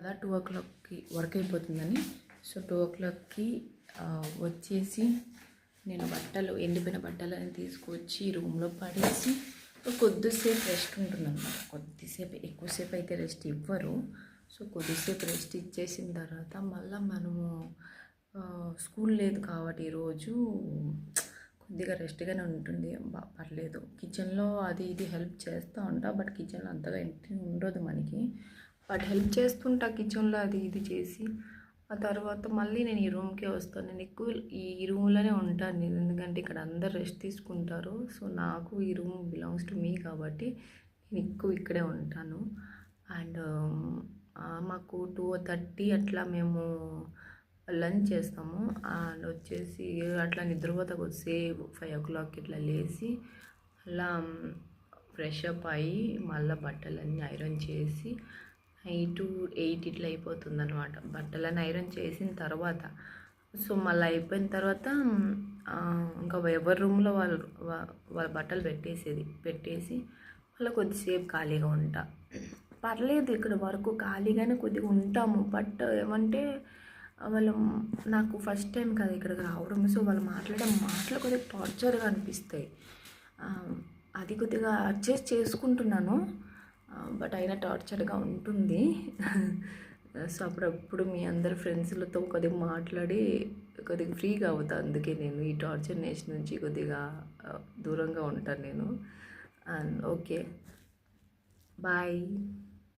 కదా 2 o'clockకి వర్క్ అయిపోతుందని. సో 2 o'clockకి వచ్చేసి నేను ఎండిపోయిన బట్టలని తీసుకొచ్చి రూమ్లో పడేసి కొద్దిసేపు రెస్ట్ ఉంటుందన్నమాట. ఎక్కువసేపు అయితే రెస్ట్ ఇవ్వరు. సో కొద్దిసేపు రెస్ట్ ఇచ్చేసిన తర్వాత మళ్ళీ మనము స్కూల్ లేదు కాబట్టి ఈరోజు కొద్దిగా రెస్ట్గానే ఉంటుంది. పర్లేదు. కిచెన్లో అది ఇది హెల్ప్ చేస్తూ ఉంటా, బట్ కిచెన్లో అంతగా ఎంట్రీ ఉండదు మనకి. బట్ హెల్ప్ చేస్తుంటా కిచెన్లో అది ఇది చేసి. ఆ తర్వాత మళ్ళీ నేను ఈ రూమ్కే వస్తాను. నేను ఎక్కువ ఈ రూమ్లోనే ఉంటాను నేను, ఎందుకంటే ఇక్కడ అందరు రెస్ట్ తీసుకుంటారు. సో నాకు ఈ రూమ్ బిలాంగ్స్ టు మీ కాబట్టి నేను ఎక్కువ ఇక్కడే ఉంటాను. అండ్ మాకు 2:30 అట్లా మేము లంచ్ చేస్తాము. అండ్ వచ్చేసి అట్లా నిద్రపోతా కొద్దిసేపు 5 o'clock ఇట్లా లేచి అలా ఫ్రెష్ అప్ అయ్యి మళ్ళీ బట్టలన్నీ ఐరన్ చేసి 8 ఇట్లా అయిపోతుంది అనమాట. బట్టలన్నీ ఐరన్ చేసిన తర్వాత సో మళ్ళీ అయిపోయిన తర్వాత ఇంకా ఎవరి రూమ్లో వాళ్ళ బట్టలు పెట్టేసి మళ్ళీ కొద్దిసేపు ఖాళీగా ఉంటా. పర్లేదు, ఇక్కడ వరకు ఖాళీగానే కొద్దిగా ఉంటాము. బట్ ఏమంటే వాళ్ళు నాకు ఫస్ట్ టైం కదా ఇక్కడికి రావడం. సో వాళ్ళు మాటలు కొద్దిగా టార్చర్గా అనిపిస్తాయి. అది కొద్దిగా అడ్జస్ట్ చేసుకుంటున్నాను, బట్ అయినా టార్చర్గా ఉంటుంది. సో అప్పుడప్పుడు మీ అందరు ఫ్రెండ్స్లతో కొద్దిగా మాట్లాడి కొద్దిగా ఫ్రీగా అవుతాను. అందుకే నేను ఈ టార్చర్నెస్ నుంచి కొద్దిగా దూరంగా ఉంటాను నేను. And okay, bye.